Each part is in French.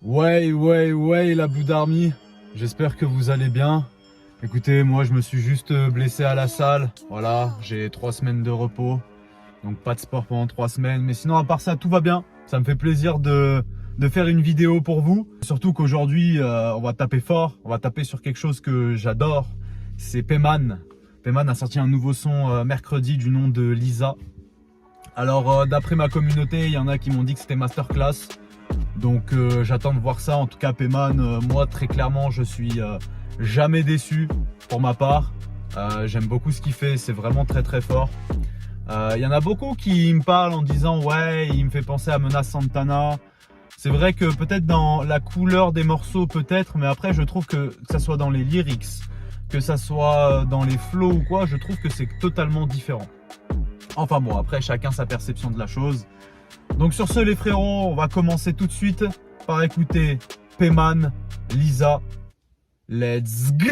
Ouais, la Blue Army, j'espère que vous allez bien. Écoutez, moi je me suis juste blessé à la salle, voilà, j'ai 3 semaines de repos, donc pas de sport pendant 3 semaines, mais sinon à part ça tout va bien. Ça me fait plaisir de faire une vidéo pour vous, surtout qu'aujourd'hui on va taper fort, on va taper sur quelque chose que j'adore, c'est Payman. Payman a sorti un nouveau son mercredi du nom de Lisa. Alors d'après ma communauté, il y en a qui m'ont dit que c'était masterclass. Donc j'attends de voir ça. En tout cas Payman, moi très clairement je suis jamais déçu pour ma part. J'aime beaucoup ce qu'il fait, c'est vraiment très fort. Il y en a beaucoup qui me parlent en disant ouais il me fait penser à Menace Santana. C'est vrai que peut-être dans la couleur des morceaux peut-être, mais après je trouve que ça soit dans les lyrics, que ça soit dans les flows ou quoi, je trouve que c'est totalement différent. Enfin bon, après chacun sa perception de la chose. Donc sur ce les frérots, on va commencer tout de suite par écouter Payman, Lisa. Let's go.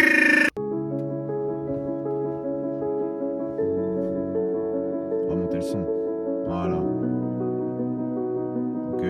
On va monter le son. Voilà. Ok.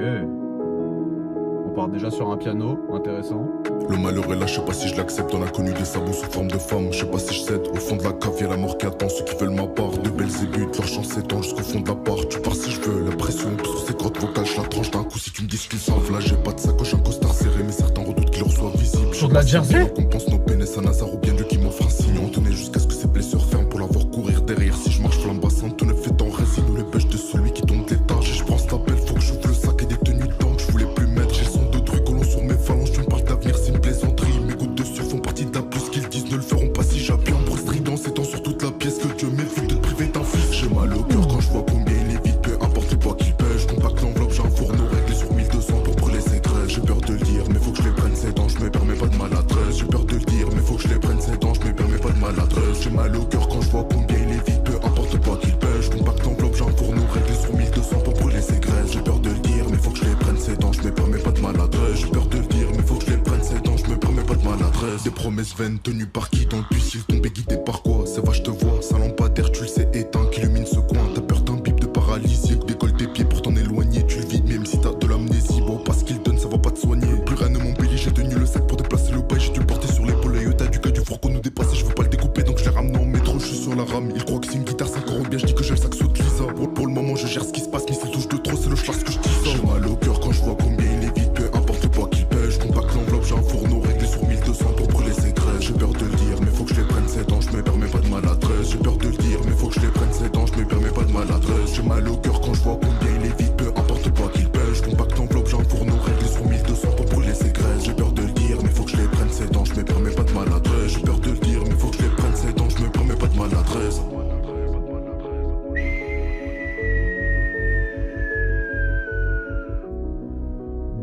On part déjà sur un piano, intéressant. Le malheur est là, je sais pas si je l'accepte. On a connu des sabots sous forme de femme. Je sais pas si je cède. Au fond de la cave, y'a la mort qui attend ceux qui veulent ma part. De belles ébutes, leur chance s'étend jusqu'au fond de la part. Tu pars si je veux, la pression, parce que ces grottes vocales, je la tranche d'un coup. Si tu me dis ce qu'ils savent, là j'ai pas de sacoche, un costard serré. Mais certains redoutent qu'il leur soit visible. Sur de la Jersey, on pense nos peines et ça Nazar ou bien Dieu qui m'offre un signe. On tenait jusqu'à ce que ses blessures ferment pour la voir courir derrière. Si je marche flambassante, tout ne fait en résine. Ou les bêches de celui qui tombe l'étage. Et je pense l'appel, faut que j'ouvre le sac et des tenues d'angle. Je voulais plus mettre, j'ai le son de trucs collons sur mes phalanges. Tu me parles d'avenir, c'est une plaisanterie. Mes gouttes dessus font partie de la plus qu'ils disent ne le feront pas si j'appuie un bruit strident. S'étend sur toute la pièce que Dieu m'évite de te priver d'un fils. J'ai mal au cœur quand je vois combien il est vite. Peu importe les poids qu'il pêche. Je compacte l'enveloppe, j'ai un fourneau réglé sur 1200 pour brûler ses tresses. J'ai peur de le dire, mais faut que je les prenne ses dents. Je me permets pas de maladresse. J'ai peur de le dire, mais faut que je les prenne ses dents. Je me permets pas de maladresse. J'ai mal au cœur quand je vois combien il est vite. Peu importe le poids qu'il pêche. Je compacte l'enveloppe, j'ai un fourneau réglé sur 1200 pour brûler ses graisses. J'ai peur de le dire, mais faut que je les prenne ses dents. Je me permets pas de maladresse. J'ai peur de le dire, mais faut que je les prenne ses dents. Je me permets pas de maladresse. Des promesses vaines tenues par qui dans le puits, s'il tombait guidé par quoi? Ça va, je te vois, ça lampadaire, tu le sais, éteint, qui illumine ce coin. T'as peur d'un bip de paralysie, que décolle tes pieds pour t'en éloigner. Tu le vides, même si t'as de l'amnésie. Bon, parce qu'il donne, ça va pas te soigner. Plus rien ne m'embellit, j'ai tenu le sac pour déplacer le bail. J'ai dû le porter sur l'épaule, et t'as du cas du four qu'on nous dépasse. Je veux pas le découper, donc je l'ai ramené en métro. Je suis sur la rame, il croit que c'est une guitare 5 € bien. Je dis que j'ai le saxo de Lisa. Pour le moment, je gère ce qui se passe, mais s'il touche de trop, c'est le schlass que je dis ça. J'ai mal au cœur quand je vois combien il est vite. Peu importe le poids qu'il pêche, compacte l'enveloppe, j'ai un fourneau réglé sur 1200 pour brûler ses graisses. J'ai peur de le dire, mais faut que je les prenne ses dents. Je me permets pas de maladresse. J'ai peur de le dire, mais faut que je les prenne ses dents. Je me permets pas de maladresse. J'ai mal au cœur quand je vois combien il est vite. Peu importe le poids qu'il pêche, compacte l'enveloppe, j'ai un fourneau réglé sur 1200 pour brûler ses graisses. J'ai peur de le dire, mais faut que je les prenne ses dents. Je me permets pas de maladresse. J'ai peur de le dire, mais faut que je les prenne ses dents. Je me permets pas de maladresse.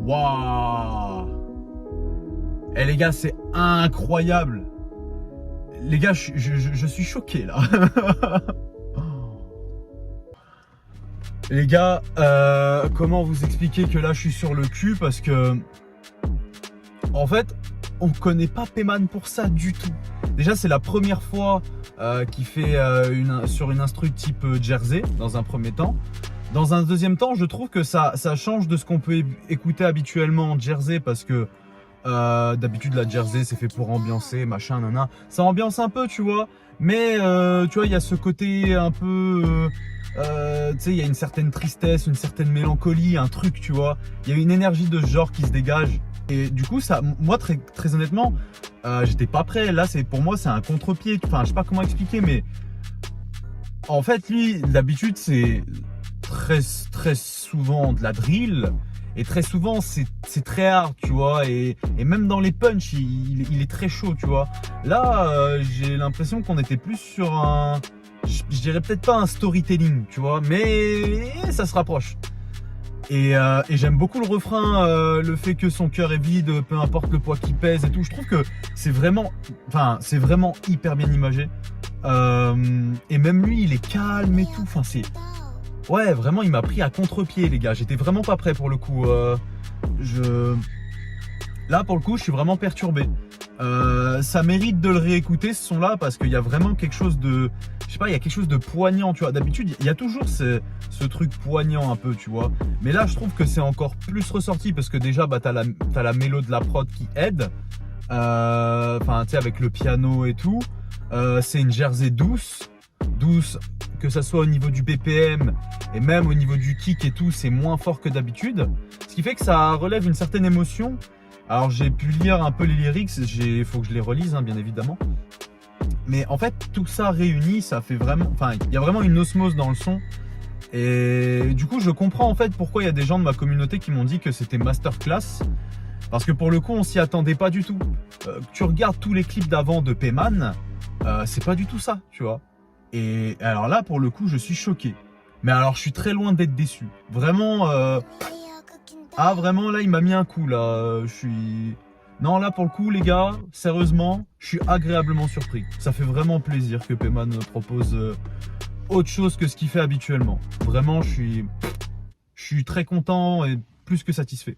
Waouh. Eh les gars, c'est incroyable. Les gars, je suis choqué là. Les gars, comment vous expliquer que là je suis sur le cul parce que en fait, on connaît pas Payman pour ça du tout. Déjà, c'est la première fois qu'il fait sur une instru type Jersey dans un premier temps. Dans un deuxième temps, je trouve que ça change de ce qu'on peut écouter habituellement en Jersey parce que d'habitude la Jersey c'est fait pour ambiancer, machin, nana. Ça ambiance un peu, tu vois. Mais tu vois, il y a ce côté un peu, tu sais, il y a une certaine tristesse, une certaine mélancolie, un truc, tu vois. Il y a une énergie de ce genre qui se dégage. Et du coup, ça, moi très honnêtement, j'étais pas prêt. Là, pour moi, c'est un contre-pied. Enfin, je sais pas comment expliquer, mais en fait, lui, d'habitude, c'est très souvent de la drill. Et très souvent, c'est très hard, tu vois. Et même dans les punchs, il est très chaud, tu vois. Là, j'ai l'impression qu'on était plus sur un... Je dirais peut-être pas un storytelling, tu vois. Mais ça se rapproche. Et j'aime beaucoup le refrain, le fait que son cœur est vide, peu importe le poids qu'il pèse et tout. Je trouve que c'est vraiment hyper bien imagé. Et même lui, il est calme et tout. Enfin, ouais, vraiment, il m'a pris à contre-pied, les gars. J'étais vraiment pas prêt pour le coup. Là, pour le coup, je suis vraiment perturbé. Ça mérite de le réécouter, ce son-là, parce qu'il y a vraiment quelque chose de je sais pas, il y a quelque chose de poignant, tu vois. D'habitude, il y a toujours ce truc poignant un peu, tu vois. Mais là, je trouve que c'est encore plus ressorti parce que déjà, bah, t'as la mélo de la prod qui aide. Enfin, tu sais, avec le piano et tout. C'est une Jersey douce, que ça soit au niveau du BPM et même au niveau du kick et tout, c'est moins fort que d'habitude. Ce qui fait que ça relève une certaine émotion. Alors, j'ai pu lire un peu les lyrics, il faut que je les relise, hein, bien évidemment. Mais en fait, tout ça réuni, ça fait vraiment. Enfin, il y a vraiment une osmose dans le son. Et du coup, je comprends en fait pourquoi il y a des gens de ma communauté qui m'ont dit que c'était masterclass. Parce que pour le coup, on s'y attendait pas du tout. Tu regardes tous les clips d'avant de Payman, c'est pas du tout ça, tu vois. Et alors là, pour le coup, je suis choqué. Mais alors, je suis très loin d'être déçu. Vraiment, ah vraiment, là, il m'a mis un coup, là. Je suis... Non, là, pour le coup, les gars, sérieusement, je suis agréablement surpris. Ça fait vraiment plaisir que Payman propose autre chose que ce qu'il fait habituellement. Vraiment, je suis très content et plus que satisfait.